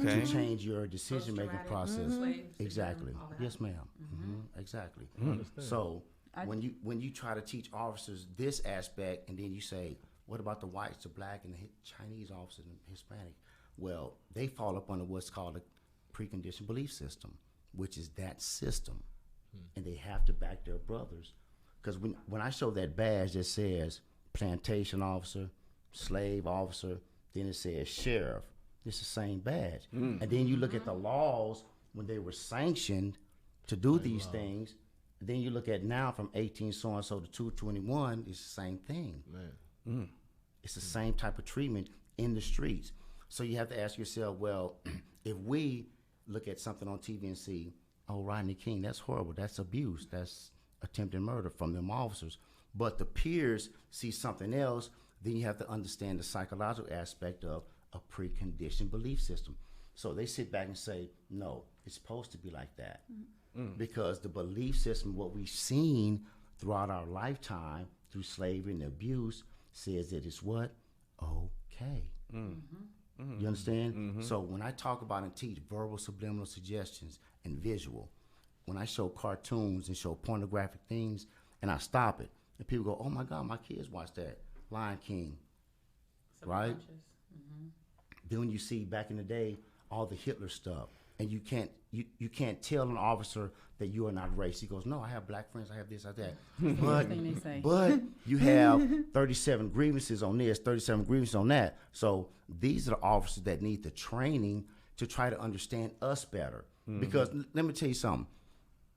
to change your decision-making process. Exactly. Yes, ma'am. Exactly. So when you try to teach officers this aspect, and then you say, what about the whites, the black, and the Chinese officers and Hispanic? Well, they fall up under what's called a preconditioned belief system, which is that system. And they have to back their brothers. Because when I show that badge that says plantation officer, slave officer, then it says sheriff, it's the same badge. And then you look at the laws when they were sanctioned to do these things. Then you look at now from 18 so-and-so to 221, it's the same thing. It's the same type of treatment in the streets. So you have to ask yourself, well, if we look at something on TV and see, oh, Rodney King, that's horrible, that's abuse, that's attempted murder from them officers, but the peers see something else, then you have to understand the psychological aspect of a preconditioned belief system. So they sit back and say, no, it's supposed to be like that. Because the belief system, what we've seen throughout our lifetime through slavery and abuse, says that it's what? Okay. You understand? So when I talk about and teach verbal subliminal suggestions and visual, when I show cartoons and show pornographic things and I stop it, and people go, oh my God, my kids watch that, Lion King, right? Then when you see back in the day, all the Hitler stuff, and you can't tell an officer that you are not racist. He goes, no, I have black friends, I have this, I have that. But you have 37 grievances on this, 37 grievances on that. So these are the officers that need the training to try to understand us better. Because let me tell you something.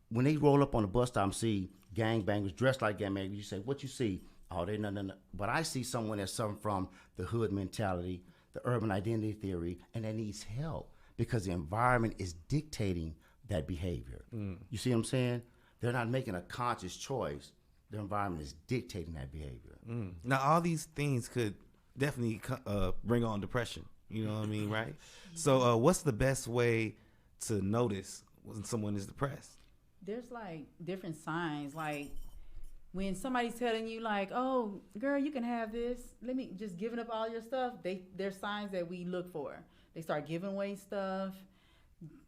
When they roll up on the bus stop and see gangbangers dressed like gangbangers, you say, what you see? Oh, they no. But I see someone that's suffering from the hood mentality, the urban identity theory, and that needs help because the environment is dictating that behavior. You see what I'm saying? They're not making a conscious choice. The environment is dictating that behavior. Now, all these things could definitely bring on depression. You know what I mean, right? So what's the best way to notice when someone is depressed? There's like different signs. Like when somebody's telling you like, oh, girl, you can have this. Let me just giving up all your stuff. There's signs that we look for. They start giving away stuff.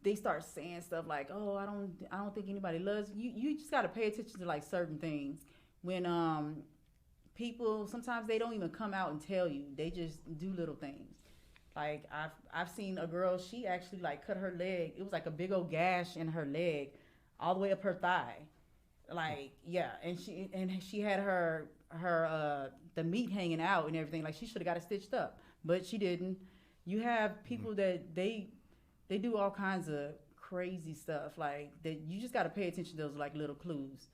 They start saying stuff like, oh, I don't think anybody loves you. You just got to pay attention to like certain things. When people, sometimes they don't even come out and tell you. They just do little things. Like I've seen a girl, she actually like cut her leg. It was like a big old gash in her leg all the way up her thigh. Like, yeah, and she had her the meat hanging out and everything. Like she should have got it stitched up, but she didn't. You have people that they do all kinds of crazy stuff like that. You just got to pay attention to those like little clues.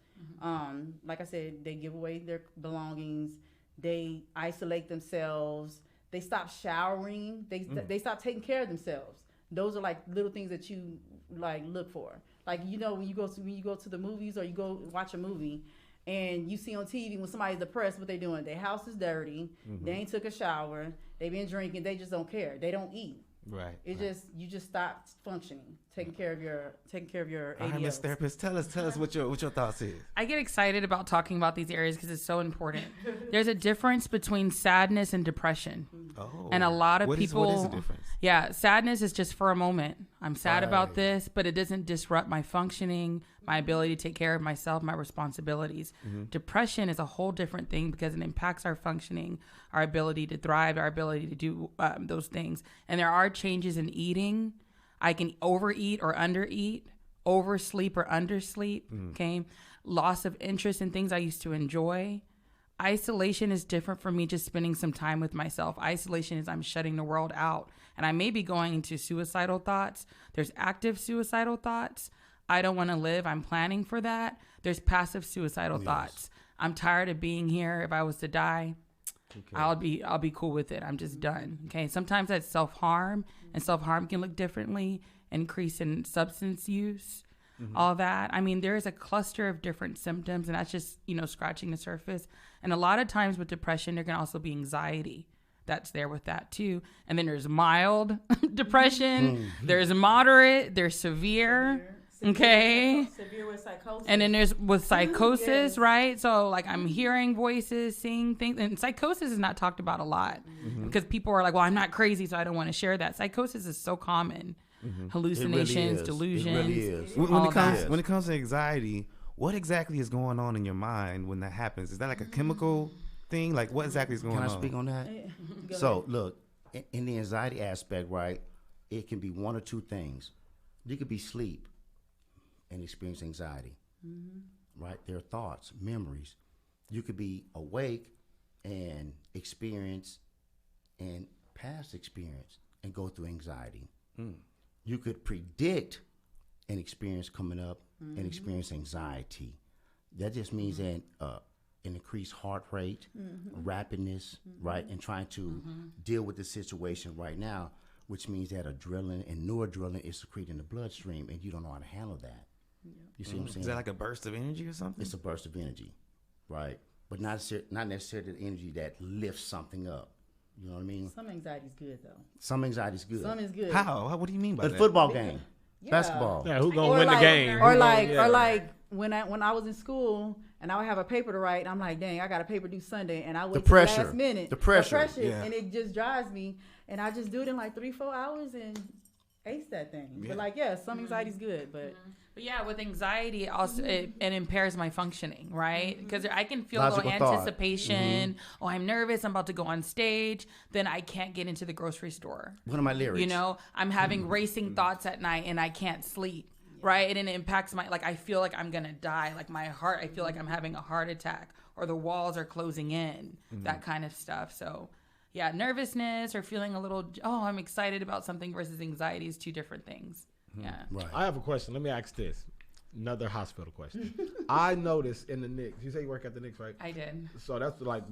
Like I said, they give away their belongings. They isolate themselves. They stop showering. They stop taking care of themselves. Those are like little things that you like look for. Like, you know, when you go to the movies or you go watch a movie and you see on TV when somebody's depressed, what they doing? Their house is dirty. They ain't took a shower. They been drinking. They just don't care. They don't eat. Right. You just stop functioning, taking care of your ADLs. All right, Ms. Therapist, tell us what your thoughts is. I get excited about talking about these areas because it's so important. There's a difference between sadness and depression. Oh. And a lot of people. What is the difference? Yeah, sadness is just for a moment. I'm sad about this, but it doesn't disrupt my functioning, my ability to take care of myself, my responsibilities. Depression is a whole different thing because it impacts our functioning, our ability to thrive, our ability to do those things. And there are changes in eating. I can overeat or undereat, oversleep or undersleep, okay? Loss of interest in things I used to enjoy. Isolation is different from me just spending some time with myself. Isolation is I'm shutting the world out. And I may be going into suicidal thoughts. There's active suicidal thoughts. I don't want to live. I'm planning for that. There's passive suicidal thoughts. I'm tired of being here. If I was to die, I'll be cool with it. I'm just done. Okay. Sometimes that's self-harm, and self-harm can look differently. Increase in substance use, all that. I mean, there is a cluster of different symptoms, and that's just, scratching the surface. And a lot of times with depression, there can also be anxiety. That's there with that too. And then there's mild depression. There's moderate. There's severe. Okay. Severe with psychosis. And then there's with psychosis, Yes. right? So like I'm hearing voices, seeing things, and psychosis is not talked about a lot because people are like, well, I'm not crazy, so I don't want to share that. Psychosis is so common. Hallucinations, delusions. It really is. When it comes to anxiety, what exactly is going on in your mind when that happens? Is that like a chemical thing? Like what exactly is going on? Can I speak on that? So look, in the anxiety aspect, right, it can be one or two things. You could be asleep and experience anxiety, right? There are thoughts, memories. You could be awake and experience and past experience and go through anxiety. You could predict an experience coming up and experience anxiety. That just means an increased heart rate, rapidness, right? And trying to deal with the situation right now, which means that adrenaline and noradrenaline is secreted in the bloodstream and you don't know how to handle that. You see what I'm saying? Is that like a burst of energy or something? It's a burst of energy, right? But not necessarily the energy that lifts something up. You know what I mean? Some anxiety is good though. Some anxiety is good. Some is good. How? What do you mean by A that? football game, Yeah. basketball. Yeah, who gonna Or win like- the game? Or Who like, gonna- or like when I was in school and I would have a paper to write, and I'm like, dang, I got a paper due Sunday, and I wait The till pressure. the last minute. The pressure. Yeah. And it just drives me, and I just do it in like 3-4 hours and ace that thing. Yeah. But like, yeah, some anxiety is good, but But yeah, with anxiety, also it impairs my functioning, right? Because I can feel a Logical little thought. anticipation. Oh, I'm nervous. I'm about to go on stage. Then I can't get into the grocery store. One of my lyrics. You know, I'm having racing thoughts at night and I can't sleep, right? And it impacts I feel like I'm going to die. Like my heart, I feel like I'm having a heart attack or the walls are closing in, that kind of stuff. So yeah, nervousness or feeling a little, I'm excited about something versus anxiety is two different things. Yeah. Right. I have a question. Let me ask this. Another hospital question. I noticed in the Knicks. You say you work at the Knicks, right? I did. So that's like,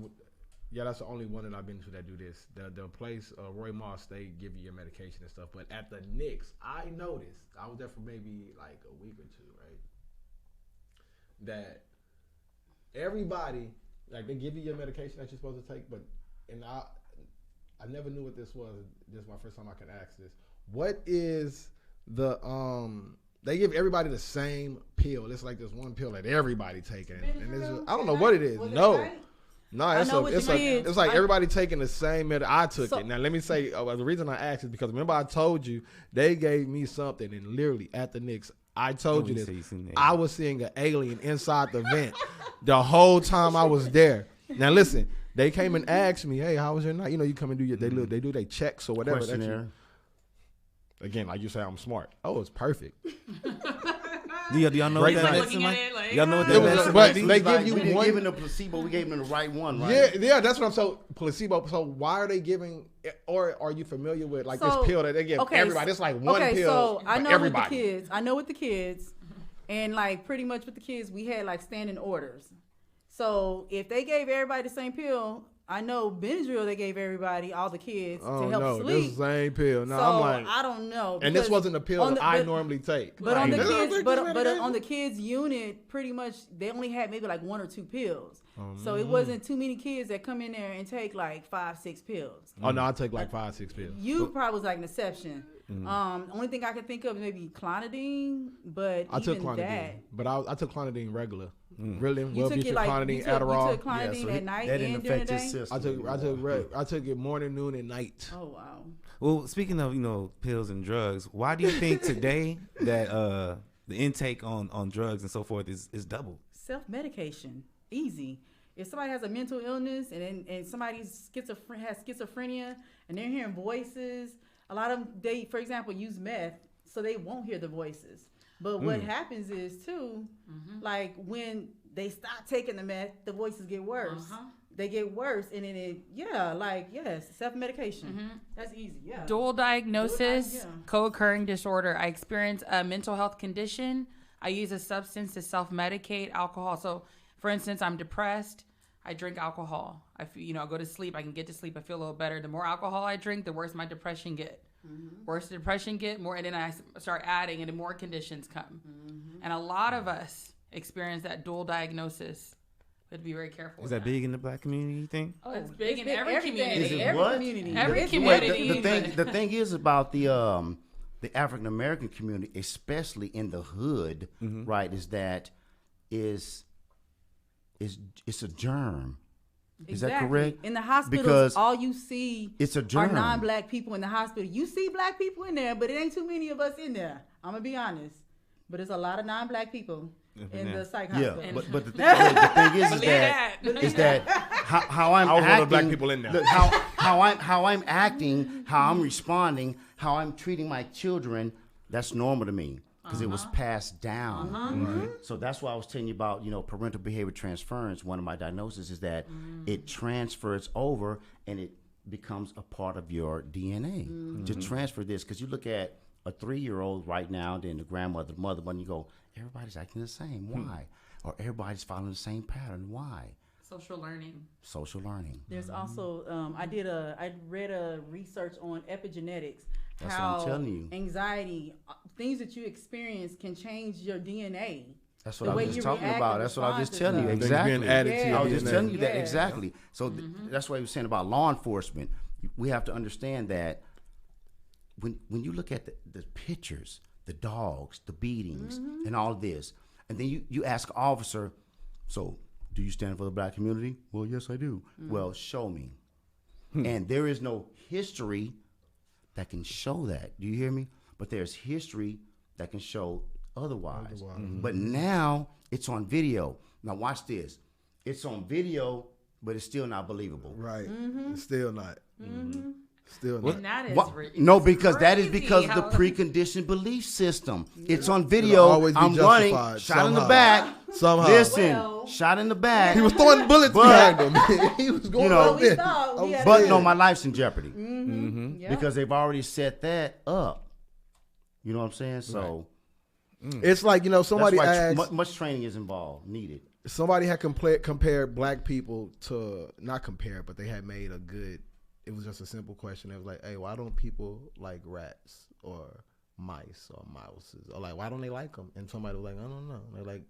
yeah, that's the only one that I've been to that do this. The place, Roy Moss, they give you your medication and stuff. But at the Knicks, I noticed, I was there for maybe like a week or two, right? That everybody, like they give you your medication that you're supposed to take, and I never knew what this was. This is my first time I can ask this. What is the they give everybody the same pill. It's like this one pill that everybody taking, and it's I don't know what it is. No, it's like everybody taking the same med. I took it. Now let me say the reason I asked is because remember I told you they gave me something, and literally at the Knicks I told you this. I was seeing an alien inside the vent the whole time I was there. Now listen, they came and asked me, "Hey, how was your night?" You know, you come and do your they do their checks or whatever. Questionnaire. Again, like you say, I'm smart. Oh, it's perfect. Do y'all know what that medicine like? Y'all know what that medicine But like? they give you we didn't one. give him the placebo. We gave him the right one, right? Yeah, that's what I'm so placebo. So why are they giving? Or are you familiar with like this pill that they give everybody? It's like one pill so for I know everybody. with the kids. I know with the kids, and like pretty much with the kids, we had like standing orders. So if they gave everybody the same pill, I know Benadryl they gave everybody, all the kids, to help sleep. This is the same pill. No, So I'm like, I don't know. and this wasn't a pill that I normally take. But on the Like, kids, but on the kids unit, pretty much they only had maybe like 1 or 2 pills. So it wasn't too many kids that come in there and take like 5-6 pills. Oh no, I take like 5-6 pills. You probably was like an exception. Only thing I can think of is maybe clonidine, but I took even clonidine, that. but I took clonidine regular. Really, You took it like clonidine, you Adderall. took clonidine at night that and didn't during affect the his day. system. I took it morning, noon, and night. Oh wow. Well, speaking of pills and drugs, why do you think today that the intake on drugs and so forth is double? Self-medication, easy. If somebody has a mental illness and somebody's has schizophrenia and they're hearing voices, a lot of them, they, for example, use meth so they won't hear the voices. But what happens is too, like when they stop taking the meth, the voices get worse. They get worse, and then self-medication. That's easy. Yeah. Dual diagnosis, co-occurring disorder. I experience a mental health condition. I use a substance to self-medicate, alcohol. So, for instance, I'm depressed. I drink alcohol. I go to sleep. I can get to sleep. I feel a little better. The more alcohol I drink, the worse my depression get. Worse the depression get, more, and then I start adding, and then more conditions come. And a lot of us experience that dual diagnosis. We have to be very careful. Is that big in the black community, you think? Oh, it's big in big every everything. community. Is it Every what? community. Every It's community. The thing is about the the African American community, especially in the hood, right, is that it's a germ. Is that correct? In the hospitals, because all you see it's a germ. are non-black people in the hospital. You see black people in there, but it ain't too many of us in there. I'm gonna be honest, but there's a lot of non-black people in the psych hospital. Yeah, but the thing is that how I'm I was acting, one of the black people in there. Look, how I'm acting, how I'm responding, how I'm treating my children, that's normal to me because it was passed down. Right? So that's why I was telling you about, parental behavior transference. One of my diagnoses is that it transfers over and it becomes a part of your DNA to transfer this. Because you look at a 3-year-old right now, then the grandmother, the mother, when you go, everybody's acting the same. Why? Or everybody's following the same pattern. Why? Social learning. There's also I read a research on epigenetics. That's how what I'm telling you. Anxiety, things that you experience can change your DNA. That's what I was just talking about. That's what I was just telling you. Things Exactly. being added to your I was just DNA. telling you that exactly. So that's why he was saying about law enforcement. We have to understand that when you look at the pictures, the dogs, the beatings, and all this, and then you ask an officer, so do you stand for the black community? Well, yes, I do. Well, show me. And there is no history that can show that. Do you hear me? But there's history that can show otherwise. But now it's on video. Now watch this. It's on video, but it's still not believable. Right. It's still not. Still not. And that is No, because that is crazy because of how- the preconditioned belief system. It's on It'll video. always be I'm running, justified shot in the somehow. back. Somehow. Listen, shot in the back. He was throwing bullets behind him. He was going like we this. thought we had But a- no, my life's in jeopardy Yep. because they've already set that up. You know what I'm saying? So It's like, somebody that's asked, why much training is needed. somebody had compared black people to, not compared, but they had made a good, it was just a simple question. It was like, hey, why don't people like rats or mice or mouses? Or like, why don't they like them? And somebody was like, I don't know. They're like,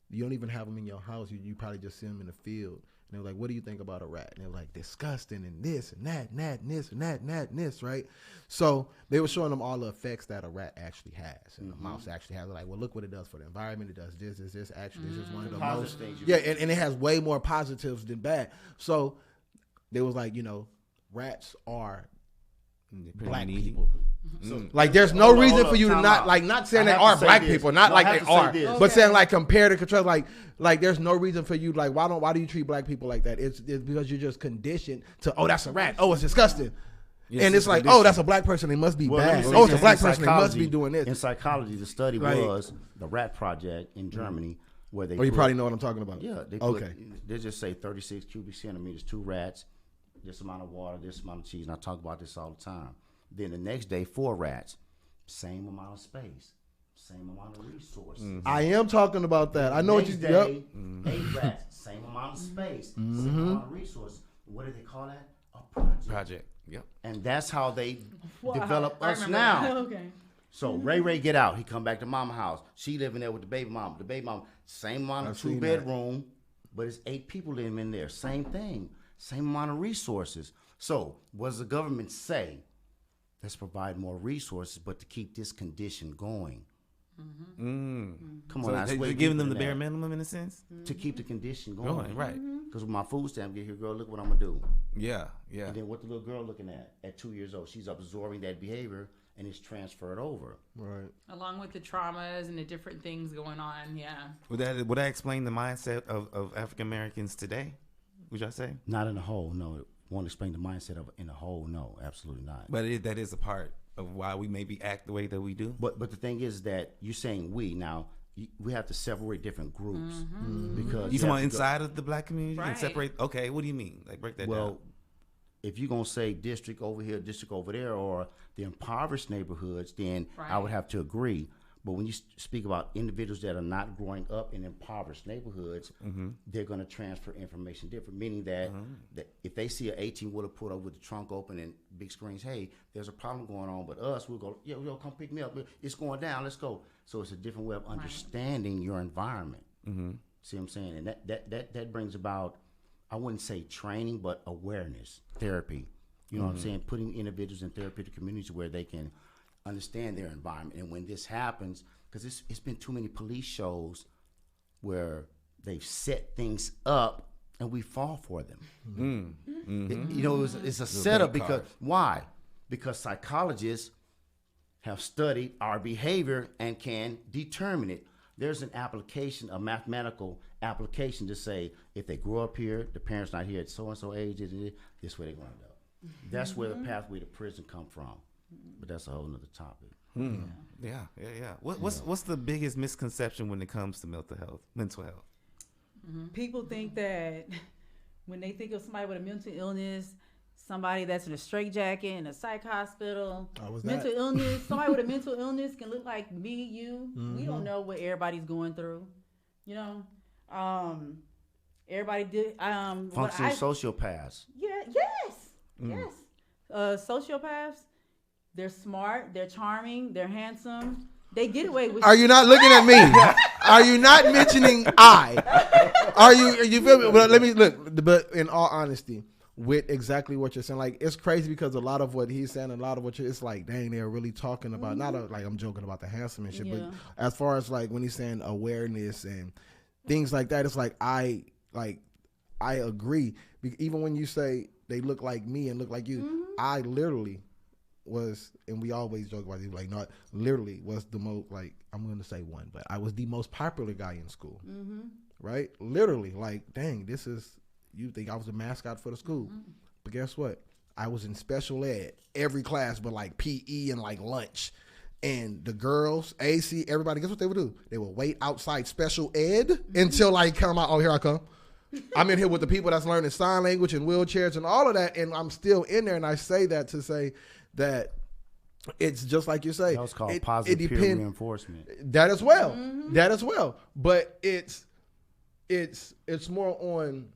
you don't even have them in your house. You probably just see them in the field. And they were like, what do you think about a rat? And they were like, disgusting and this and that and that and this and that and that and this, right? So they were showing them all the effects that a rat actually has and a mouse actually has. They're like, well, look what it does for the environment. It does this. Actually, it's just one of the Positive most. things you Yeah, and it has way more positives than bad. So they was like, rats are black people. So, Like, there's no reason for you to not, like, not saying they are black people, not like they are, but saying like compare to contrast, like there's no reason for you, like, why do you treat black people like that? It's because you're just conditioned to, oh, that's a rat, oh, it's disgusting. Yes, And it's like, oh, that's a black person, they must be bad. Oh, it's a black person, they must be doing this. In psychology, the study Like- was the Rat Project in Germany, where they Oh, you put- probably know what I'm talking about. Yeah, they just say 36 cubic centimeters, 2 rats, this amount of water, this amount of cheese. And I talk about this all the time. Then the next day, 4 rats, same amount of space, same amount of resources. I am talking about that. I know what you. Next Yep. day, 8 rats, same amount of space, same amount of resources. What do they call that? A project. Yep. And that's how they Wow. develop I us remember now. that. Okay. So Ray get out. He come back to mama house. She living there with the baby mama. The baby mama, same amount of I've seen 2-bedroom, but it's 8 people living in there. Same thing. Same amount of resources. So what does the government say? Let's provide more resources, but to keep this condition going. Come on, So that's way they're giving deeper them the than bare that. minimum in a sense. To keep the condition Going, going. right. Because when my food stamp get here, girl, look what I'm gonna do. Yeah. And then what the little girl looking at 2 years old, she's absorbing that behavior and it's transferred over. Right. Along with the traumas and the different things going on, yeah. Would that explain the mindset of African Americans today? Would y'all say? Not in a whole, no. It won't explain the mindset of in a whole, no, absolutely not. But that is a part of why we maybe act the way that we do. But the thing is that you're saying we now. We have to separate different groups because You talking have about to inside of the black community and Right. separate? Okay, what do you mean? Like break that Well, down. if you're gonna say district over here, district over there, or the impoverished neighborhoods, then I would Right. have to agree. But when you speak about individuals that are not growing up in impoverished neighborhoods, they're going to transfer information different. Meaning that if they see an 18-wheeler pulled over with the trunk open and big screens, hey, there's a problem going on, but us, we'll go, yo, come pick me up. It's going down. Let's go. So it's a different way of understanding your environment. See what I'm saying? And that brings about, I wouldn't say training, but awareness, therapy. You know what I'm saying? Putting individuals in therapeutic communities where they can understand their environment. And when this happens, because it's been too many police shows where they've set things up and we fall for them. It's a setup because why? Because psychologists have studied our behavior and can determine it. There's an application, a mathematical application to say if they grow up here, the parents not here at so-and-so age, this way they're going to end up. That's where the pathway to prison come from. But that's a whole nother topic. Yeah. What's the biggest misconception when it comes to mental health? People think that when they think of somebody with a mental illness, somebody that's in a straitjacket in a psych hospital, mental illness, somebody with a mental illness can look like me, you. We don't know what everybody's going through, you know. Everybody did. Functional sociopaths. Yes. Sociopaths. They're smart. They're charming. They're handsome. They get away with. Are you not looking at me? Are you not mentioning I? Are you feel me? Well, let me look. But in all honesty, with exactly what you're saying, like it's crazy because a lot of what he's saying, and a lot of what it's like, dang, they're really talking about. Not like I'm joking about the handsome and shit, but as far as like when he's saying awareness and things like that, it's like I agree. Even when you say they look like me and look like you, I literally was, and we always joke about it, like not literally was the most, like I'm going to say one, but I was the most popular guy in school, right? Literally, like, dang, this is, you think I was the mascot for the school, but guess what? I was in special ed, every class, but like PE and like lunch. And the girls, AC, everybody, guess what they would do? They would wait outside special ed until I come out. Oh, here I come. I'm in here with the people that's learning sign language and wheelchairs and all of that, and I'm still in there. And I say that to say that it's just like you say. That was called positive peer reinforcement. That as well. That as well. But it's more on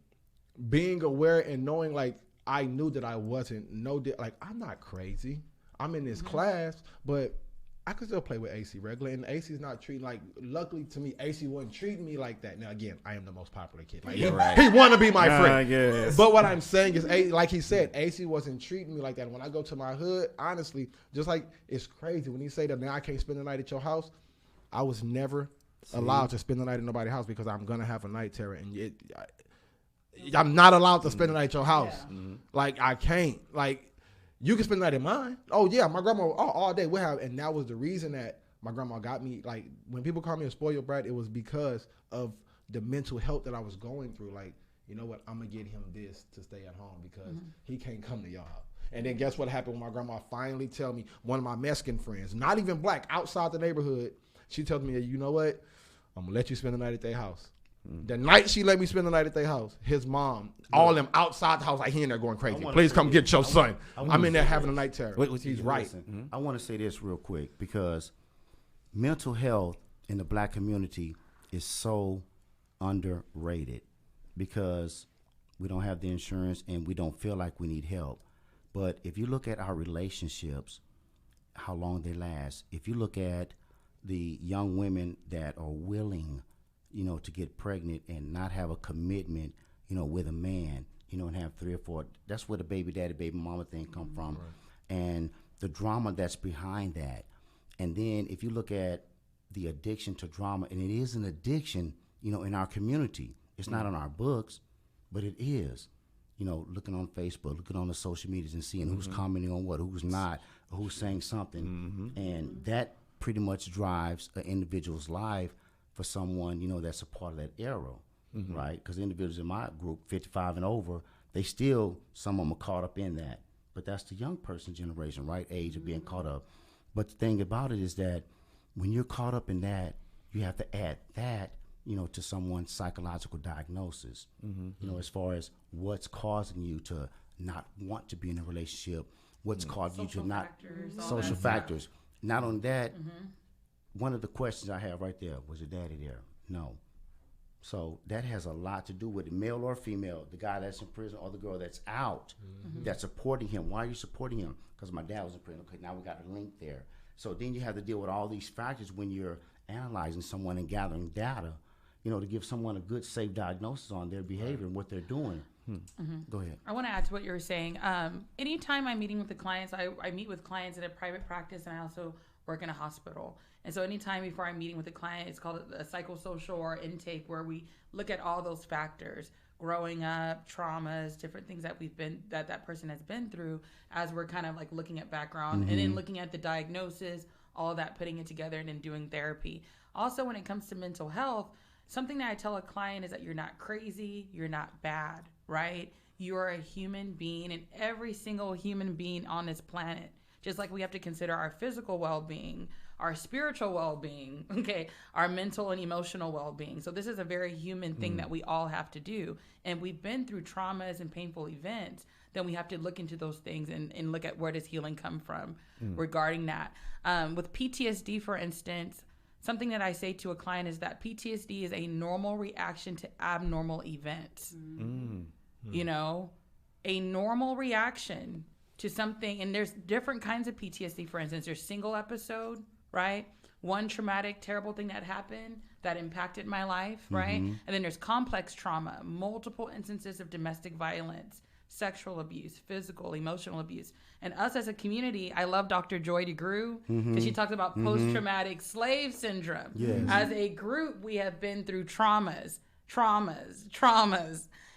being aware and knowing, like, I knew that I wasn't, like, I'm not crazy. I'm in this class, but I could still play with AC regular, and AC's not treating, like, luckily to me, AC wasn't treating me like that. Now, again, I am the most popular kid. Like, he want to be my friend. But what I'm saying is, like he said, AC wasn't treating me like that. When I go to my hood, honestly, just like, it's crazy. When you say that now I can't spend the night at your house, I was never allowed to spend the night at nobody's house because I'm going to have a night terror. And I'm not allowed to spend the night at your house. Like, I can't. Like, you can spend the night in mine. Oh, yeah, my grandma, all day. And that was the reason that my grandma got me. Like, when people call me a spoiled brat, it was because of the mental health that I was going through. Like, you know what? I'm going to get him this to stay at home because he can't come to y'all. And then guess what happened when my grandma finally tell me, one of my Mexican friends, not even black, outside the neighborhood, she tells me, you know what? I'm going to let you spend the night at their house. The night she let me spend the night at their house, his mom, all them outside the house, like he in there going crazy. Please come get your son. I'm in there having a night terror. He's right. I want to say this real quick because mental health in the black community is so underrated because we don't have the insurance and we don't feel like we need help. But if you look at our relationships, how long they last, if you look at the young women that are willing, to get pregnant and not have a commitment, with a man, and have 3 or 4. That's where the baby daddy, baby mama thing come from. Right. And the drama that's behind that. And then if you look at the addiction to drama, and it is an addiction, in our community. It's not on our books, but it is. Looking on Facebook, looking on the social medias and seeing who's commenting on what, who's not, who's saying something. And that pretty much drives an individual's life for someone, that's a part of that era, right? Because individuals in my group, 55 and over, they still, some of them are caught up in that. But that's the young person generation, right? Age of being caught up. But the thing about it is that when you're caught up in that, you have to add that, to someone's psychological diagnosis, as far as what's causing you to not want to be in a relationship, what's causing you to not, social factors. Not only that, one of the questions I have right there, was your daddy there? No. So that has a lot to do with it, male or female, the guy that's in prison or the girl that's out, that's supporting him. Why are you supporting him? Because my dad was in prison. Okay, now we got a link there. So then you have to deal with all these factors when you're analyzing someone and gathering data, to give someone a good, safe diagnosis on their behavior and what they're doing. Go ahead. I want to add to what you were saying. Anytime I'm meeting with the clients, I meet with clients in a private practice, and I also work in a hospital. And so anytime before I'm meeting with a client, it's called a psychosocial or intake, where we look at all those factors, growing up, traumas, different things that person has been through, as we're kind of like looking at background and then looking at the diagnosis, all of that, putting it together, and then doing therapy. Also, when it comes to mental health, something that I tell a client is that you're not crazy, you're not bad, right? You are a human being, and every single human being on this planet, just like we have to consider our physical well-being, our spiritual well-being, okay, our mental and emotional well-being. So this is a very human thing that we all have to do. And we've been through traumas and painful events, then we have to look into those things and look at where does healing come from regarding that. With PTSD, for instance, something that I say to a client is that PTSD is a normal reaction to abnormal events. You know, a normal reaction to something. And there's different kinds of PTSD. For instance, there's single episode, right? One traumatic, terrible thing that happened that impacted my life, right? And then there's complex trauma, multiple instances of domestic violence, sexual abuse, physical, emotional abuse. And us as a community, I love Dr. Joy DeGruy because she talks about post-traumatic slave syndrome. As a group, we have been through traumas.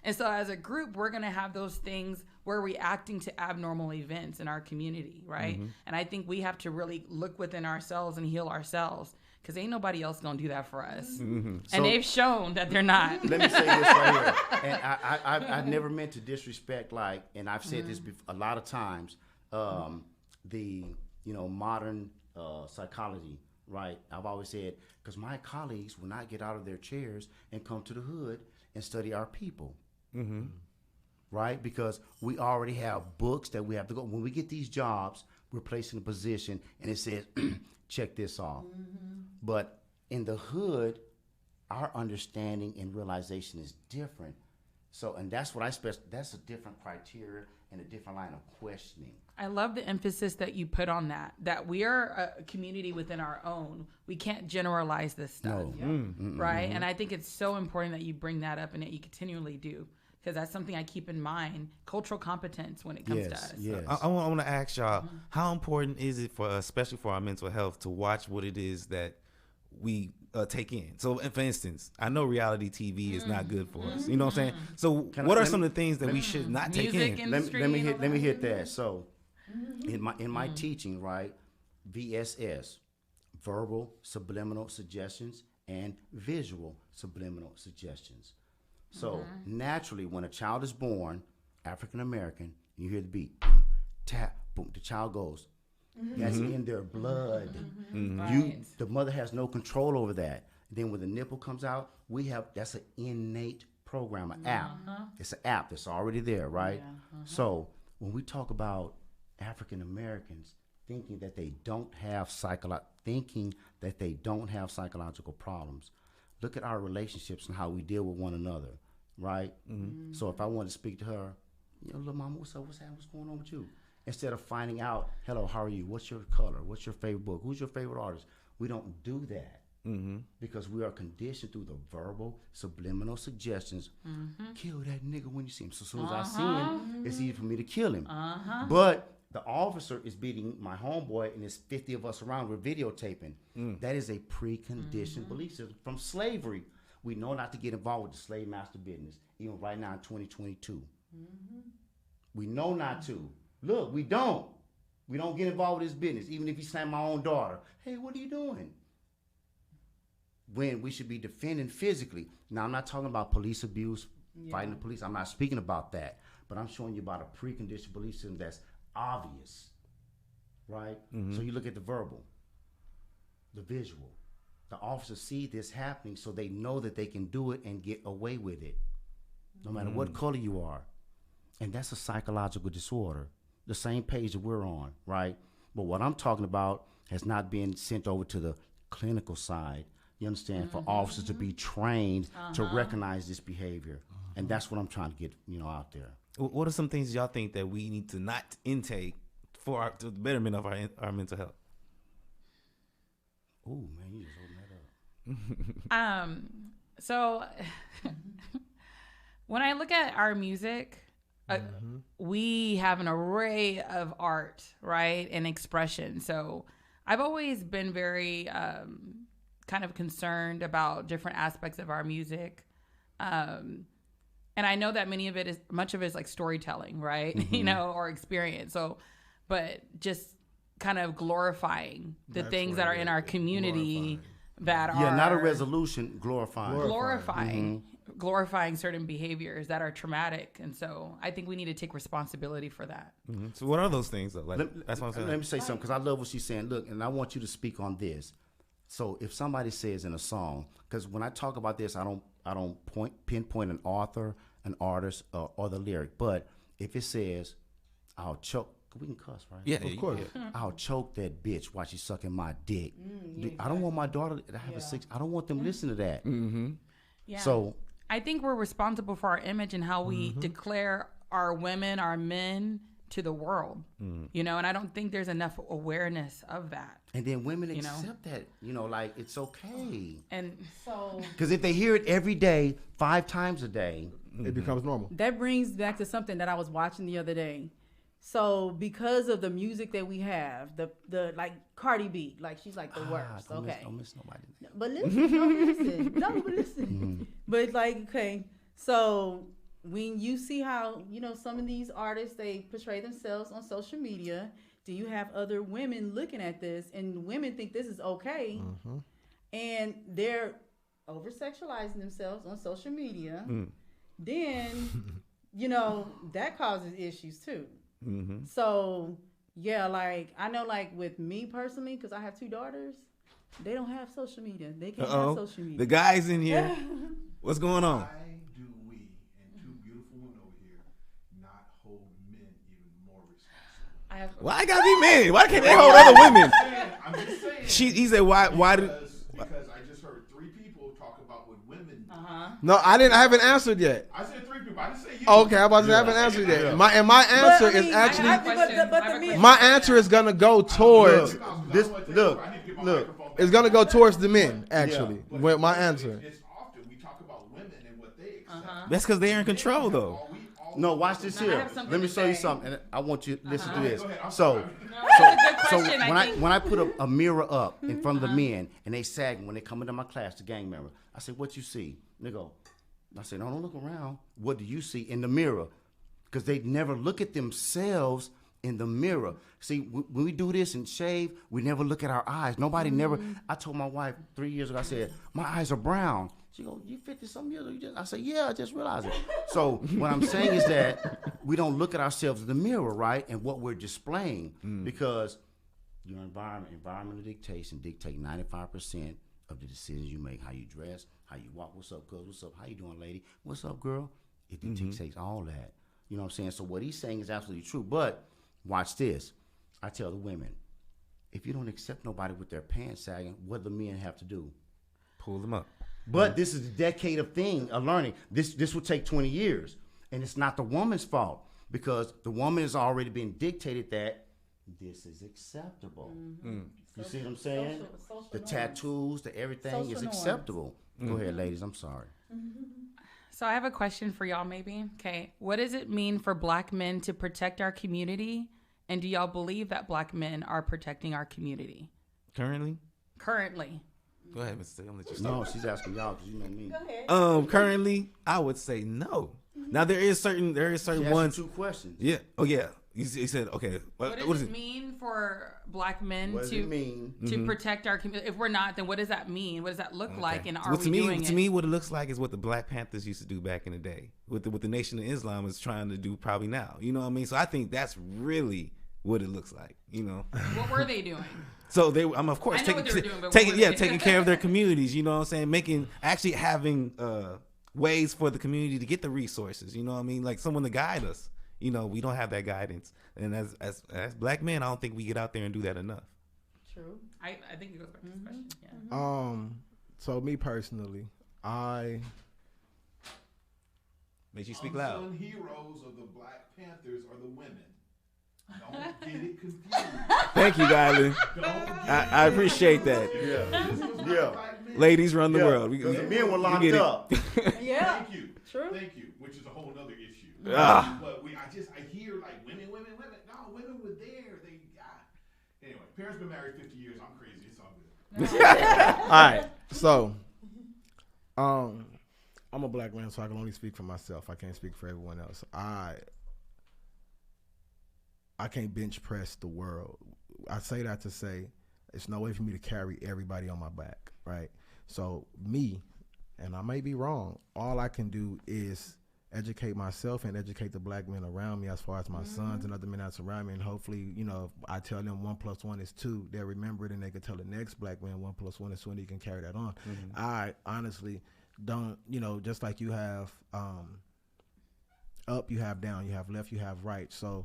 And so as a group, we're going to have those things. We're reacting to abnormal events in our community, right? And I think we have to really look within ourselves and heal ourselves, because ain't nobody else going to do that for us. And they've shown that they're not. Let me say this right here. And I never meant to disrespect, like, and I've said this a lot of times, the, modern psychology, right? I've always said, because my colleagues will not get out of their chairs and come to the hood and study our people. Right? Because we already have books that we have to go. When we get these jobs, we're placed in a position and it says, check this off. But in the hood, our understanding and realization is different. So, and that's what that's a different criteria and a different line of questioning. I love the emphasis that you put on that we are a community within our own. We can't generalize this stuff, right? And I think it's so important that you bring that up and that you continually do, because that's something I keep in mind, cultural competence when it comes to us. Yes. I want to ask y'all, how important is it for us, especially for our mental health, to watch what it is that we take in? So, for instance, I know reality TV is not good for us. You know what I'm saying? So, what are some of the things that we should not take in? Let me hit that. So, in my teaching, right, VSS, verbal subliminal suggestions, and visual subliminal suggestions. So naturally, when a child is born, African American, you hear the beat, boom, tap, boom, the child goes. That's in their blood. The mother has no control over that. Then when the nipple comes out, that's an innate program, an app. It's an app that's already there, right? So when we talk about African Americans thinking that they don't have psychological problems, look at our relationships and how we deal with one another, right? So if I want to speak to her, little mama, what's up? What's going on with you? Instead of finding out, hello, how are you? What's your color? What's your favorite book? Who's your favorite artist? We don't do that because we are conditioned through the verbal subliminal suggestions. Kill that nigga when you see him. So as soon as I see him, it's easy for me to kill him. But the officer is beating my homeboy, and there's 50 of us around. We're videotaping. That is a preconditioned belief system from slavery. We know not to get involved with the slave master business, even right now in 2022. We know not to. Look, we don't. We don't get involved with his business, even if he slammed my own daughter. Hey, what are you doing? When we should be defending physically. Now, I'm not talking about police abuse, fighting the police. I'm not speaking about that. But I'm showing you about a preconditioned belief system that's obvious, right? So you look at the verbal, the visual. The officers see this happening, so they know that they can do it and get away with it, no matter what color you are. And that's a psychological disorder, the same page that we're on, right? But what I'm talking about has not been sent over to the clinical side, you understand, for officers to be trained to recognize this behavior. And that's what I'm trying to get, out there. What are some things y'all think that we need to not intake for the betterment of our mental health? Oh man, you just opened that up. So When I look at our music, we have an array of art, right, and expression. So I've always been very kind of concerned about different aspects of our music. And I know that much of it is like storytelling, right? Or experience. So, but just kind of glorifying the things that are in our community that are... Yeah, not a resolution, glorifying. Glorifying certain behaviors that are traumatic. And so I think we need to take responsibility for that. So what are those things though? That's what I'm saying. Let me say something, because I love what she's saying. Look, and I want you to speak on this. So if somebody says in a song, because when I talk about this, I don't pinpoint an author, an artist, or the lyric. But if it says, I'll choke, we can cuss, right? Yeah, of course. I'll choke that bitch while she's sucking my dick. I don't want my daughter to have a six. I don't want them to listen to that. Yeah. So I think we're responsible for our image and how we declare our women, our men to the world, and I don't think there's enough awareness of that. And then women accept that, like it's okay. And So because if they hear it every day, 5 times a day, It becomes normal. that brings back to something that I was watching the other day. So because of the music that we have, the like Cardi B, like she's like the worst. don't Okay. miss nobody. But listen. But like, okay, so when you see how, some of these artists, they portray themselves on social media, do you have other women looking at this, and women think this is okay, and they're over-sexualizing themselves on social media, then, that causes issues too. So, yeah, like, I know, like, with me personally, because I have 2 daughters, they don't have social media. They can't have social media. The guys in here, what's going on? Why do we, and 2 beautiful women over here, not hold men even more responsible? Why I gotta be men? Why can't they hold other women? I'm just saying. He said, why do... Because I just heard 3 people talk about what women do. No, I haven't answered yet. I said 3 people. I didn't say you. Okay, I'm about to say I haven't answered yet. My answer is actually... My answer is gonna go towards... It's gonna go towards the men, actually. With my answer. It's often we talk about women and what they accept. That's because they're in control, though. No, watch this here. Let me show you something, and I want you to listen to this. So when I put a mirror up in front of the men, and they sagging when they come into my class, the gang member, I say, "What you see?" And they go, I say, "No, don't look around. What do you see in the mirror?" Because they never look at themselves in the mirror. See, when we do this and shave, we never look at our eyes. Nobody never. I told my wife 3 years ago, I said, "My eyes are brown." She go, "You 50-something years old?" I say, "Yeah, I just realized it." So what I'm saying is that we don't look at ourselves in the mirror, right? And what we're displaying, because your environmental dictation dictate 95% of the decisions you make. How you dress, how you walk. What's up, cuz? What's up? How you doing, lady? What's up, girl? It dictates all that. You know what I'm saying? So what he's saying is absolutely true. But watch this. I tell the women, if you don't accept nobody with their pants sagging, what do the men have to do? Pull them up. But this is a decade of learning. This will take 20 years. And it's not the woman's fault, because the woman has already been dictated that this is acceptable. You see what I'm saying? Social the norms. Tattoos, the everything Social is norms. acceptable. Go ahead, ladies. I'm sorry. So I have a question for y'all, maybe. Okay. What does it mean for Black men to protect our community? And do y'all believe that Black men are protecting our community? Currently? Go ahead, Mr. I'm let you start. No, she's asking y'all because you know me. Go ahead. Currently, I would say no. Now there is certain She asked ones. you 2 questions. Yeah. Oh yeah. You said okay. What does it mean for Black men What does it mean? to protect our community? If we're not, then what does that mean? What does that look like? And are Well, we doing it? To me, what it looks like is what the Black Panthers used to do back in the day. What the Nation of Islam is trying to do probably now. You know what I mean? So I think that's really what it looks like. You know. What were they doing? So I'm of course I know what they were doing, but what were they? taking care of their communities. You know what I'm saying? Actually having ways for the community to get the resources. You know what I mean? Like someone to guide us. You know, we don't have that guidance, and as Black men, I don't think we get out there and do that enough. True. I think it goes back to this question. Yeah. So me personally, Makes you speak loud. Unsung heroes of the Black Panthers are the women. Don't get it confused. Thank you, Gylan. I appreciate that. This was not Black men. Ladies run the world. Because the men were locked up. Yeah. Thank you. True. Thank you. Which is a whole other issue. But I hear like women. No, women were there. Anyway, parents been married 50 years. I'm crazy. It's all good. All right. So, I'm a black man, so I can only speak for myself. I can't speak for everyone else. I can't bench press the world. I say that to say it's no way for me to carry everybody on my back, right? So me, and I may be wrong, all I can do is educate myself and educate the black men around me as far as my sons and other men that surround me. And hopefully, you know, if I tell them 1 + 1 is 2, they'll remember it and they can tell the next black man 1 + 1 is 2 and he can carry that on. I honestly don't, you know, just like you have up, you have down, you have left, you have right. So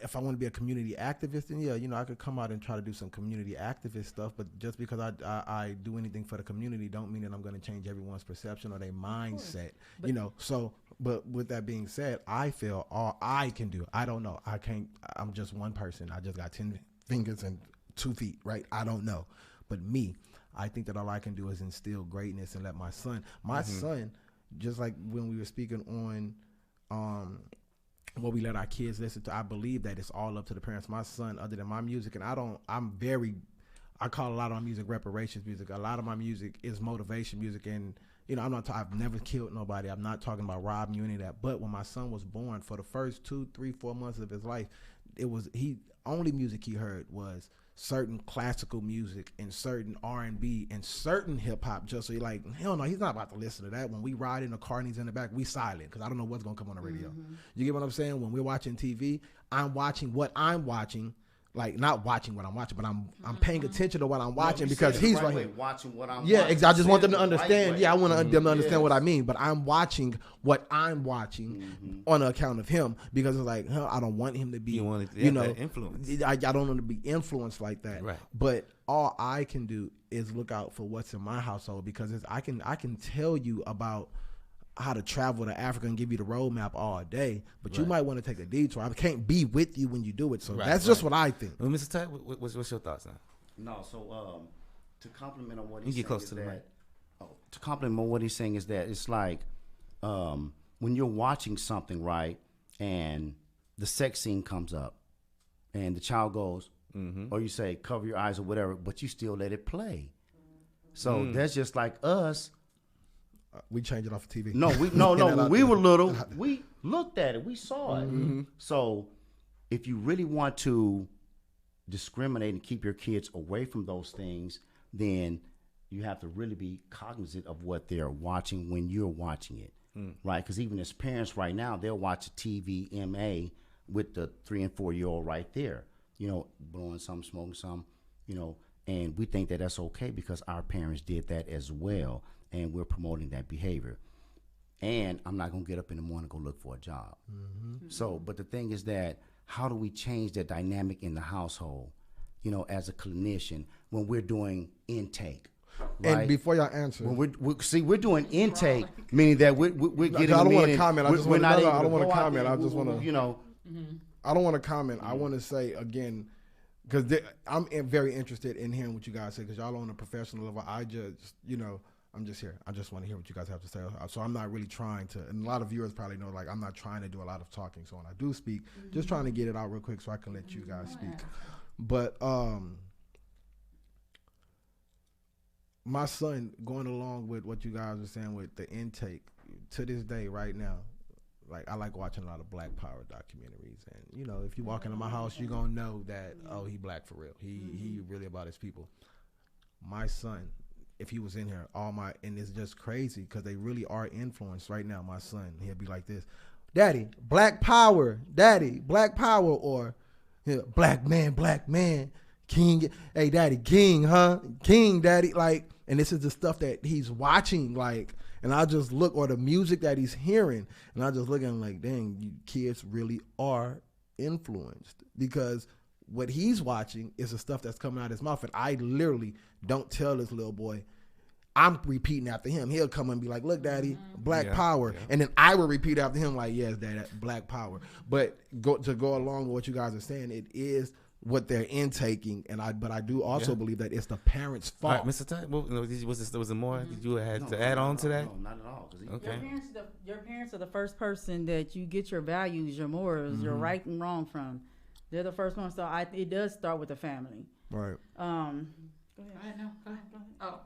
if I want to be a community activist, then yeah, you know, I could come out and try to do some community activist stuff. But just because I do anything for the community, don't mean that I'm going to change everyone's perception or their mindset. You know, so. But with that being said, I feel all I can do. I don't know. I can't. I'm just one person. I just got 10 fingers and 2 feet. Right? I don't know. But me, I think that all I can do is instill greatness and let my son, just like when we were speaking on. What we let our kids listen to, I believe that it's all up to the parents. My son, other than my music, and I call a lot of my music reparations music. A lot of my music is motivation music, and you know, I've never killed nobody. I'm not talking about robbing you, any of that. But when my son was born, for the first 2, 3, 4 months of his life, only music he heard was certain classical music and certain R&B and certain hip hop. Just so he like, hell no, he's not about to listen to that. When we ride in the car and he's in the back, we silent because I don't know what's gonna come on the radio. You get what I'm saying? When we're watching TV, I'm watching what I'm watching. Like, not watching what I'm watching, but I'm paying attention to what I'm watching because he's right here. Watching what I'm watching. I just want them to understand. I want them to understand what I mean. But I'm watching what I'm watching on account of him because it's like, I don't want him to be, influence. I don't want him to be influenced like that. Right. But all I can do is look out for what's in my household because I can tell you about how to travel to Africa and give you the roadmap all day, but you might want to take a detour. I can't be with you when you do it. So that's just what I think. Well, Mr. Tutt, what's your thoughts now? No, so to compliment on what he's saying is that, to compliment on what he's saying is that it's like when you're watching something, right, and the sex scene comes up, and the child goes, or you say cover your eyes or whatever, but you still let it play. So that's just like us. We changed it off of TV. No, when we were little, we looked at it. We saw it. So if you really want to discriminate and keep your kids away from those things, then you have to really be cognizant of what they're watching when you're watching it, right? Because even as parents right now, they'll watch a TV MA with the 3 and 4 year old right there, you know, blowing some, smoking some, you know, and we think that that's okay because our parents did that as well. And we're promoting that behavior. And I'm not going to get up in the morning and go look for a job. So, but the thing is that how do we change that dynamic in the household, you know, as a clinician when we're doing intake? Right? And before y'all answer, when we're doing intake, meaning that we're getting. I don't want to comment. I just want to. I don't want to comment. I just want to. You know, I don't want to comment. I want to say again, because I'm very interested in hearing what you guys say. Because y'all on a professional level, I just, you know. I'm just here. I just want to hear what you guys have to say. So I'm not really trying to, and a lot of viewers probably know, like, I'm not trying to do a lot of talking. So when I do speak, just trying to get it out real quick so I can let you guys speak. But my son, going along with what you guys are saying with the intake, to this day right now, like, I like watching a lot of Black Power documentaries. And, you know, if you walk into my house, you're going to know that, oh, he Black for real. He really about his people. My son, if he was in here, and it's just crazy because they really are influenced right now. My son, he'll be like this, Daddy, Black Power, Daddy, Black Power, or Black man, King, hey, Daddy, King, huh? King, Daddy, like, and this is the stuff that he's watching, like, and I just look, or the music that he's hearing, and I just look at him like, dang, you kids really are influenced because what he's watching is the stuff that's coming out of his mouth. And I literally don't tell this little boy, I'm repeating after him. He'll come and be like, look, Daddy, Black Power. Yeah. And then I will repeat after him like, yes, Dad, Black Power. But to go along with what you guys are saying, it is what they're intaking, but I do also believe that it's the parents' fault. All right, Mr. Tutt, was there more? Did you have to add on to that? No, not at all. Okay. Your parents are the first person that you get your values, your morals, your right and wrong from. They're the first ones. So it does start with the family. Right. Go ahead. Go ahead. Oh,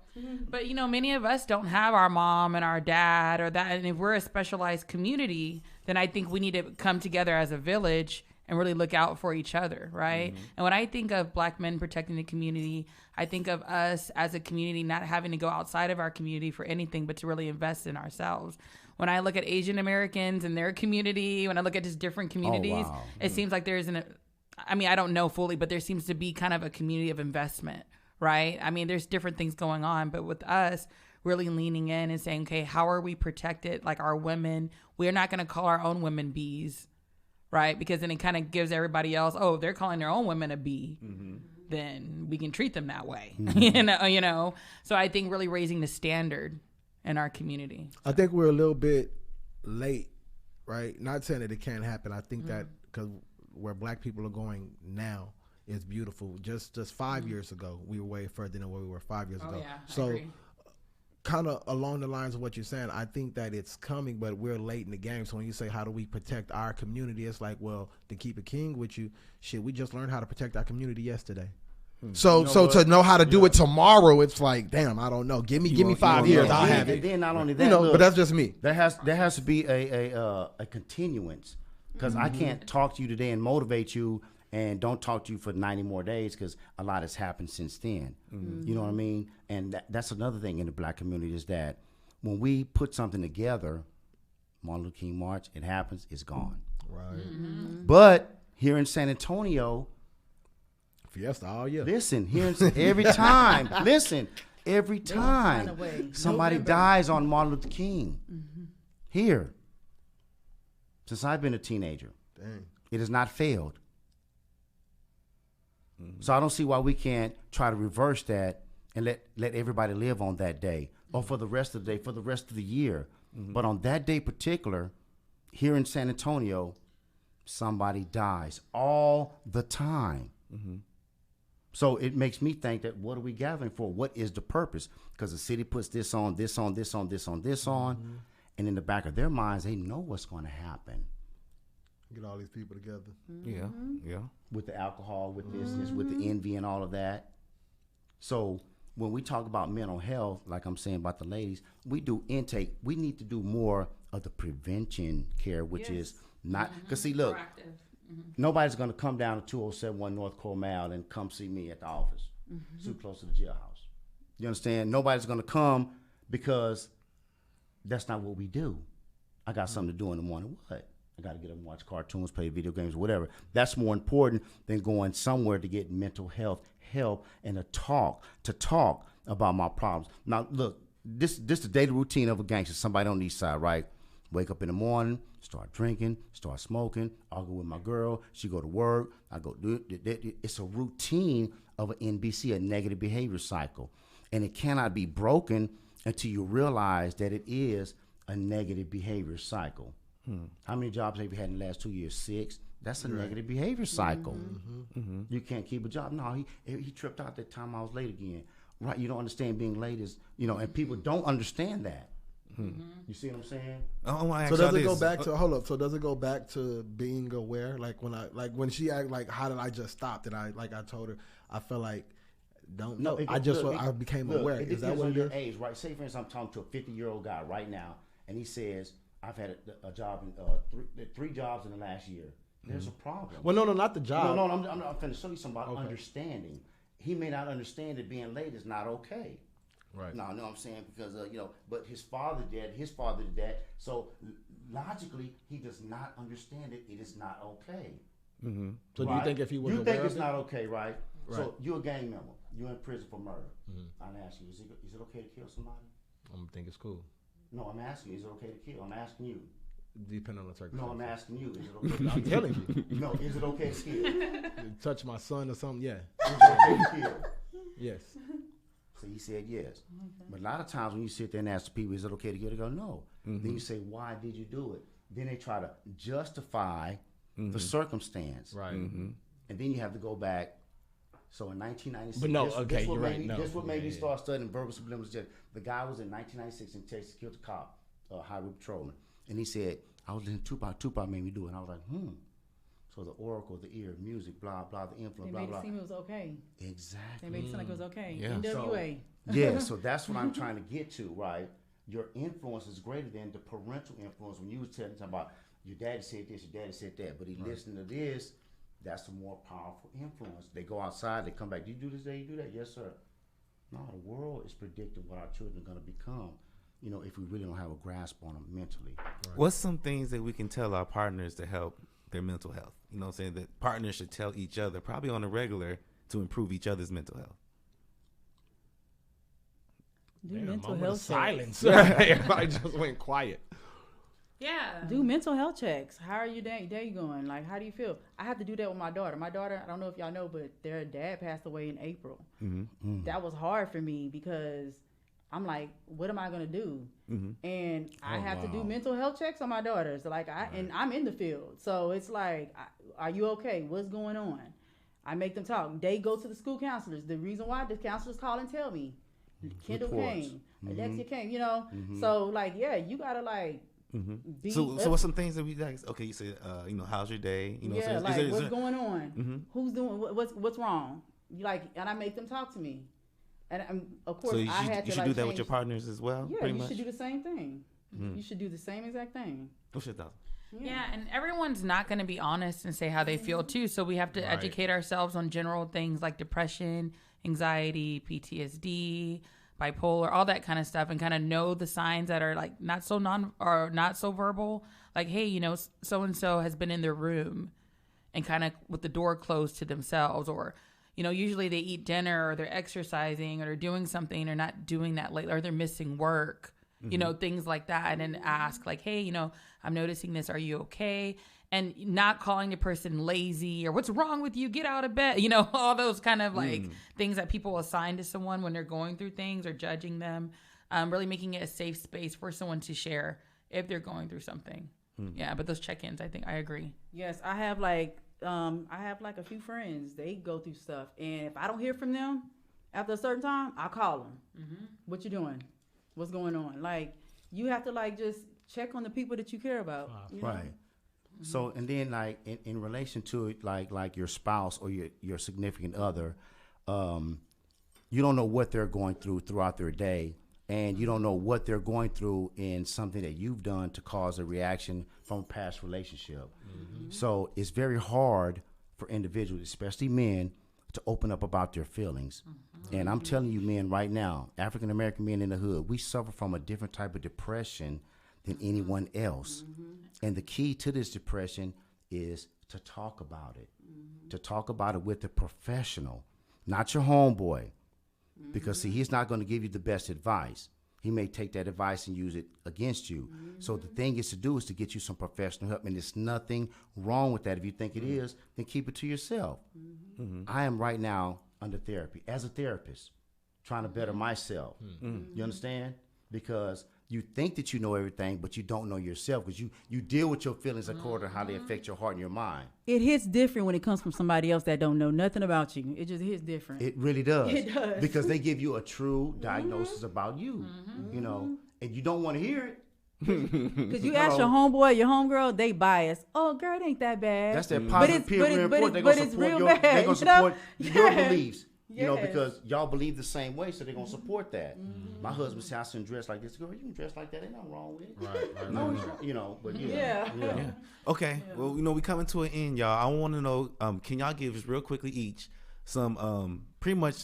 but many of us don't have our mom and our dad or that. And if we're a specialized community, then I think we need to come together as a village and really look out for each other, right? And when I think of Black men protecting the community, I think of us as a community not having to go outside of our community for anything, but to really invest in ourselves. When I look at Asian Americans and their community, when I look at just different communities, it seems like there's I don't know fully, but there seems to be kind of a community of investment, right? I mean, there's different things going on, but with us really leaning in and saying, okay, how are we protected? Like our women, we're not going to call our own women bees, right? Because then it kind of gives everybody else, oh, they're calling their own women a bee, then we can treat them that way, you know? So I think really raising the standard in our community. I think we're a little bit late, right? Not saying that it can't happen. I think that because where Black people are going now is beautiful. Just 5 years ago, we were way further than where we were 5 years ago. Yeah, so kind of along the lines of what you're saying, I think that it's coming, but we're late in the game. So when you say, how do we protect our community? It's like, well, to keep it king with you, shit, we just learned how to protect our community yesterday. So to know how to do it tomorrow, it's like, damn, I don't know. Give me 5 years, I'll have it. And then not only that, but that's just me. There has to be a continuance, because I can't talk to you today and motivate you and don't talk to you for 90 more days, because a lot has happened since then. You know what I mean? And that's another thing in the Black community, is that when we put something together, Martin Luther King March, it happens, it's gone. Right. But here in San Antonio, Fiesta all year. listen, every time somebody dies on Martin Luther King, here, since I've been a teenager, it has not failed. So I don't see why we can't try to reverse that and let everybody live on that day, or for the rest of the day, for the rest of the year. But on that day particular, here in San Antonio, somebody dies all the time. So it makes me think that, what are we gathering for? What is the purpose? Because the city puts this on, and in the back of their minds, they know what's going to happen. Get all these people together. Yeah. With the alcohol, with this, with the envy and all of that. So when we talk about mental health, like I'm saying about the ladies, we do intake. We need to do more of the prevention care, which is not, because see, look, nobody's going to come down to 2071 North Cole Mall and come see me at the office. Too close to the jailhouse. You understand? Nobody's going to come, because that's not what we do. I got something to do in the morning. What? I got to get up and watch cartoons, play video games, whatever. That's more important than going somewhere to get mental health help and to talk about my problems. Now, look, this the daily routine of a gangster, somebody on the east side, right? Wake up in the morning, start drinking, start smoking, argue with my girl, she go to work, I go do it. It's a routine of an NBC, a negative behavior cycle. And it cannot be broken until you realize that it is a negative behavior cycle. How many jobs have you had in the last 2 years? 6. That's a negative behavior cycle. You can't keep a job. No, he tripped out that time I was late again. Right? You don't understand being late is, and people don't understand that. You see what I'm saying? So does it go back to So does it go back to being aware? Like when she asked, like, how did I just stop? I told her, I felt like, don't know. I became aware. Is that what it is? Age, right? Say for instance, I'm talking to a 50-year-old guy right now, and he says, I've had a job, three jobs in the last year. There's a problem. Well, no, not the job. No, I'm going to show you something about understanding. He may not understand that being late is not okay. Right. No, I know what I'm saying, because, but his father did that. So logically, he does not understand it. It is not okay. So do you think if he was aware of it? You think it's not okay, right? So you're a gang member. You're in prison for murder. I'm asking you, is it okay to kill somebody? I think it's cool. No, I'm asking you, is it okay to kill? I'm asking you. Depending on the circumstances. No, I'm asking you, is it okay to I'm telling you. No, is it okay to kill? Touch my son or something, yeah. Is it okay to kill? Yes. So he said yes. But a lot of times when you sit there and ask people, is it okay to kill? They go, no. Then you say, why did you do it? Then they try to justify the circumstance. Right. and then you have to go back. So in 1996, But no, okay, you're right. This what made me start studying verbal subliminal suggestion. The guy was in 1996 in Texas, killed a cop, highway patrolman, and he said, "I was listening to Tupac made me do it." And I was like, So the oracle, the ear, music, blah blah, the influence, blah blah. They made it seem it was okay. Exactly. They made it sound like it was okay. Yeah. NWA. So that's what I'm trying to get to, right? Your influence is greater than the parental influence. When you was telling about your daddy said this, your daddy said that, but he listened to this. That's a more powerful influence. They go outside, they come back. Do you do this day? You do that? Yes, sir. No, the world is predicting what our children are going to become. If we really don't have a grasp on them mentally. Right. What's some things that we can tell our partners to help their mental health? You know what I'm saying? That partners should tell each other, probably on a regular, to improve each other's mental health. Do mental health silence. Everybody just went quiet. Yeah. Do mental health checks. How are your day going? Like, how do you feel? I have to do that with my daughter. My daughter, I don't know if y'all know, but their dad passed away in April. That was hard for me because I'm like, what am I going to do? And I have to do mental health checks on my daughters. Like, and I'm in the field. So it's like, are you okay? What's going on? I make them talk. They go to the school counselors. The reason why the counselors call and tell me, Kendall came, Alexia came, So, like, yeah, you got to, like, So what's some things that we like? Okay, you said, how's your day? What's going on? Who's doing what's wrong? And I make them talk to me, and of course you should do that with your partners as well. Yeah, you should do the same thing. You should do the same exact thing. What's your thoughts? Yeah, and everyone's not going to be honest and say how they feel too. So we have to educate ourselves on general things like depression, anxiety, PTSD, bipolar, all that kind of stuff, and kind of know the signs that are like not so verbal. Like, hey, so and so has been in their room and kind of with the door closed to themselves, or usually they eat dinner or they're exercising or they're doing something or not doing that lately, or they're missing work. Things like that, and then ask like, hey, I'm noticing this. Are you okay? And not calling the person lazy or what's wrong with you? Get out of bed. All those kind of like things that people assign to someone when they're going through things or judging them. Really making it a safe space for someone to share if they're going through something. Yeah, but those check-ins, I think I agree. Yes, I have like a few friends. They go through stuff, and if I don't hear from them after a certain time, I call them. What you doing? What's going on? Like, you have to like just check on the people that you care about. Right. So, and then like in relation to it, like your spouse or your significant other, you don't know what they're going through throughout their day, and you don't know what they're going through in something that you've done to cause a reaction from a past relationship. So it's very hard for individuals, especially men, to open up about their feelings. And I'm telling you, men, right now, African American men in the hood, we suffer from a different type of depression than anyone else. And the key to this depression is to talk about it. To talk about it with a professional, not your homeboy. Because, see, he's not going to give you the best advice. He may take that advice and use it against you. So the thing is to get you some professional help. And there's nothing wrong with that. If you think it is, then keep it to yourself. I am right now under therapy as a therapist, trying to better myself. You understand? Because you think that you know everything, but you don't know yourself, because you deal with your feelings according to how they affect your heart and your mind. It hits different when it comes from somebody else that don't know nothing about you. It just hits different. It really does. It does. Because they give you a true diagnosis about you, and you don't want to hear it. Because you ask your homeboy, your homegirl, they bias. Oh, girl, it ain't that bad. That's that positive peer report. They're going to support your beliefs. Because y'all believe the same way, so they're going to support that. My husband said, I shouldn't dress like this. Girl, you can dress like that. Ain't nothing wrong with it. Right. No, but yeah. Okay. Yeah. Well, we coming to an end, y'all. I want to know, can y'all give us real quickly each some pretty much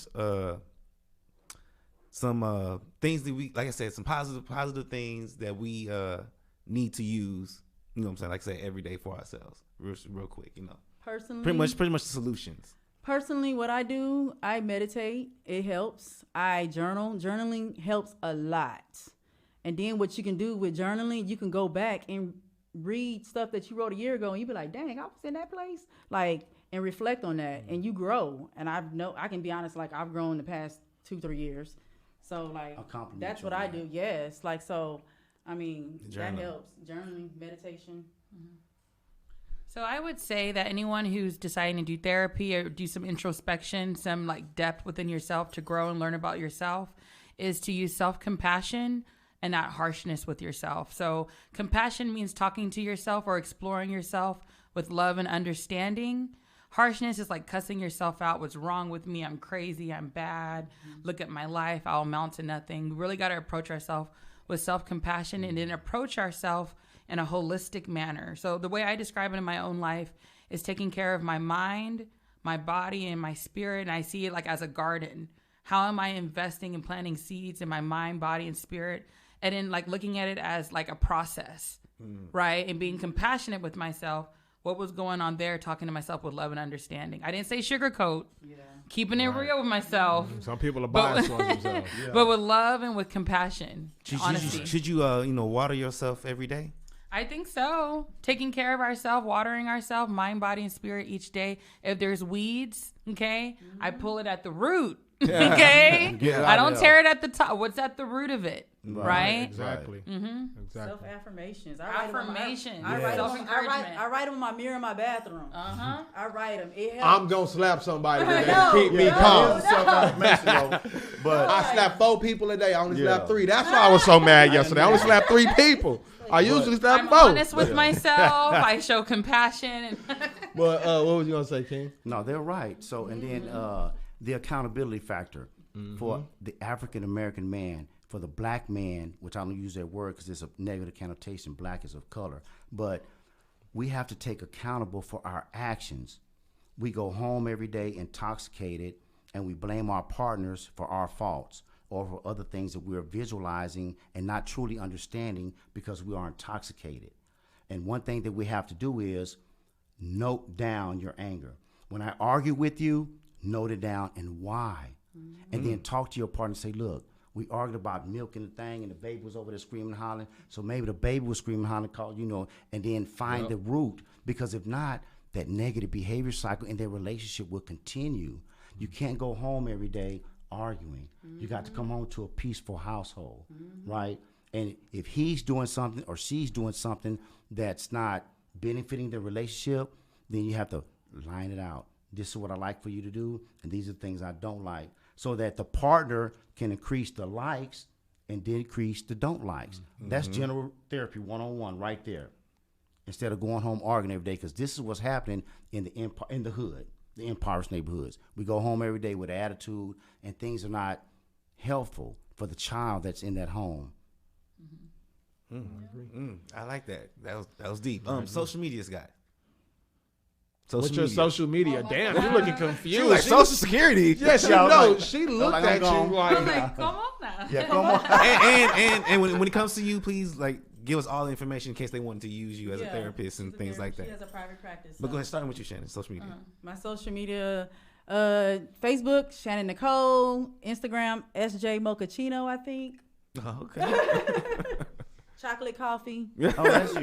some things that we, like I said, some positive things that we need to use, what I'm saying, like I said, every day for ourselves, real quick, Personally, pretty much the solutions. Personally, what I do, I meditate. It helps. I journal. Journaling helps a lot. And then what you can do with journaling, you can go back and read stuff that you wrote a year ago, and you be like, dang, I was in that place. Like, and reflect on that, and you grow. And I can be honest, like, I've grown the past 2-3 years. So, like, that's what I do. Yes. Like, so, I mean, that helps. Journaling, meditation. So I would say that anyone who's deciding to do therapy or do some introspection, some like depth within yourself to grow and learn about yourself, is to use self-compassion and not harshness with yourself. So compassion means talking to yourself or exploring yourself with love and understanding. Harshness is like cussing yourself out. What's wrong with me? I'm crazy. I'm bad. Look at my life. I'll amount to nothing. We really got to approach ourselves with self-compassion and then approach ourselves in a holistic manner. So the way I describe it in my own life is taking care of my mind, my body, and my spirit. And I see it like as a garden. How am I investing and planting seeds in my mind, body, and spirit? And then like looking at it as like a process, right? And being compassionate with myself. What was going on there, talking to myself with love and understanding. I didn't say sugarcoat. Yeah. Keeping it real with myself. Some people are biased towards themselves. Yeah. But with love and with compassion. Should you water yourself every day? I think so. Taking care of ourselves, watering ourselves, mind, body, and spirit each day. If there's weeds, okay, I pull it at the root. Okay? I don't tear it at the top. What's at the root of it? Right? Exactly. Exactly. Self-affirmations. I write them on my mirror in my bathroom. I write them. I'm going to slap somebody today to keep me calm. But I slap 4 people a day. I only slap 3. That's why I was so mad yesterday. I only slap 3 people. I usually slap 4. I'm honest with myself. I show compassion. But what was you going to say, King? No, they're right. So, and then the accountability factor for the African-American man, for the black man, which I don't use that word because it's a negative connotation, black is of color, but we have to take accountable for our actions. We go home every day intoxicated and we blame our partners for our faults or for other things that we're visualizing and not truly understanding because we are intoxicated. And one thing that we have to do is note down your anger. When I argue with you, note it down and why. And then talk to your partner and say, look, we argued about milking the thing and the baby was over there screaming and hollering. So maybe the baby was screaming and hollering, call, and then find the root. Because if not, that negative behavior cycle in their relationship will continue. You can't go home every day arguing. You got to come home to a peaceful household, right? And if he's doing something or she's doing something that's not benefiting the relationship, then you have to line it out. This is what I like for you to do, and these are the things I don't like, so that the partner can increase the likes and decrease the don't likes. That's general therapy 101 right there. Instead of going home arguing every day, because this is what's happening in the hood, the impoverished neighborhoods. We go home every day with attitude, and things are not helpful for the child that's in that home. I like that. That was deep. Social media's got. What's your social media? Damn, you're looking confused. She like Social Security. Yeah, she knows. She looked at you like, I'm like, come on now. Yeah, come on. and when it comes to you, please give us all the information in case they want to use you as a therapist and things like that. She has a private practice. But go ahead, starting with you, Shannon. Social media. My social media, Facebook, Shannon Nicole, Instagram, SJ Mochaccino, I think. Oh, okay. Chocolate coffee. Oh, that's you.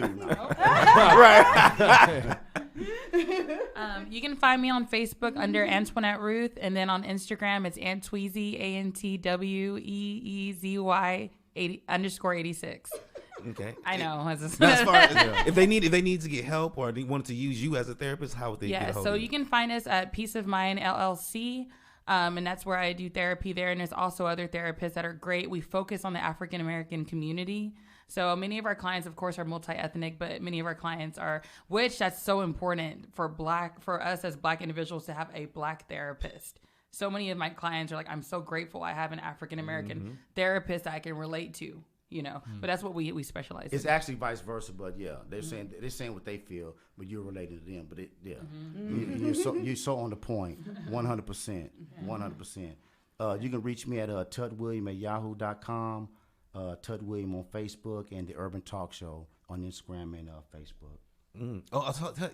Right. You can find me on Facebook under Antoinette Ruth, and then on Instagram it's Antweezy, ANTWEEZY _86. Okay. I know. As far as, if they need to get help or they wanted to use you as a therapist, how would they get a hold of you? So you can find us at Peace of Mind LLC. And that's where I do therapy there. And there's also other therapists that are great. We focus on the African American community. So many of our clients, of course, are multi-ethnic, but many of our clients are, which that's so important for us as Black individuals to have a Black therapist. So many of my clients are like, I'm so grateful I have an African American therapist that I can relate to, but that's what we specialize in. It's actually vice versa, but yeah, they're saying what they feel, but you're related to them. But you're so on the point, 100%, 100%. You can reach me at tuttwilliam@yahoo.com. Tutt William on Facebook, and the Urban Talk Show on Instagram and Facebook.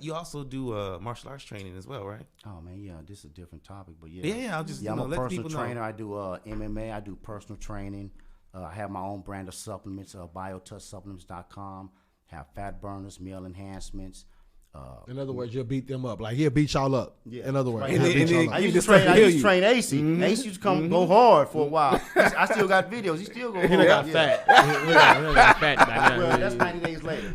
You also do martial arts training as well, right? Oh man, yeah, this is a different topic, but yeah. Yeah, I'll just I'm a personal trainer. I do MMA. I do personal training. I have my own brand of supplements, BioTouchSupplements.com. Have fat burners, meal enhancements, In other words, you'll beat them up. Like he'll beat y'all up. Yeah. In other words, Right. he'll beat y'all up. I used to train AC. AC used to go hard for a while. I still got videos. He still go hard. He got fat. He got fat by now. Well, that's 90 days later.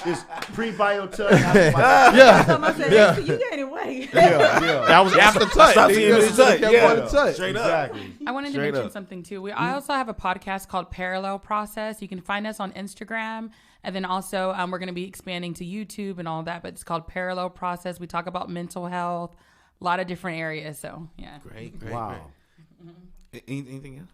It's pre-bio Tutt. Yeah. You gaining weight. Yeah. That was after Tutt. Stop seeing this Tutt. Yeah. Straight up. Exactly. I wanted to mention something too. I also have a podcast called Parallel Process. You can find us on Instagram. And then also we're going to be expanding to YouTube and all that, but it's called Parallel Process. We talk about mental health, a lot of different areas. So, yeah. Great. Wow. Great. Anything else?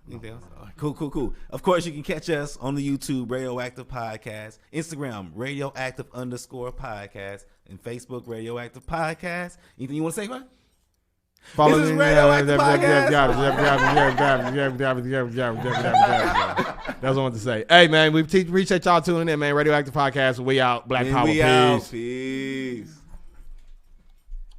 All right, cool. Of course, you can catch us on the YouTube, Radioactive Podcast, Instagram, Radioactive_podcast, and Facebook, Radioactive Podcast. Anything you want to say, man? Follow this is me. Radioactive Podcast. That's what I want to say. Hey, man, we appreciate y'all tuning in, man. Radioactive Podcast. We out. Black Power. Peace.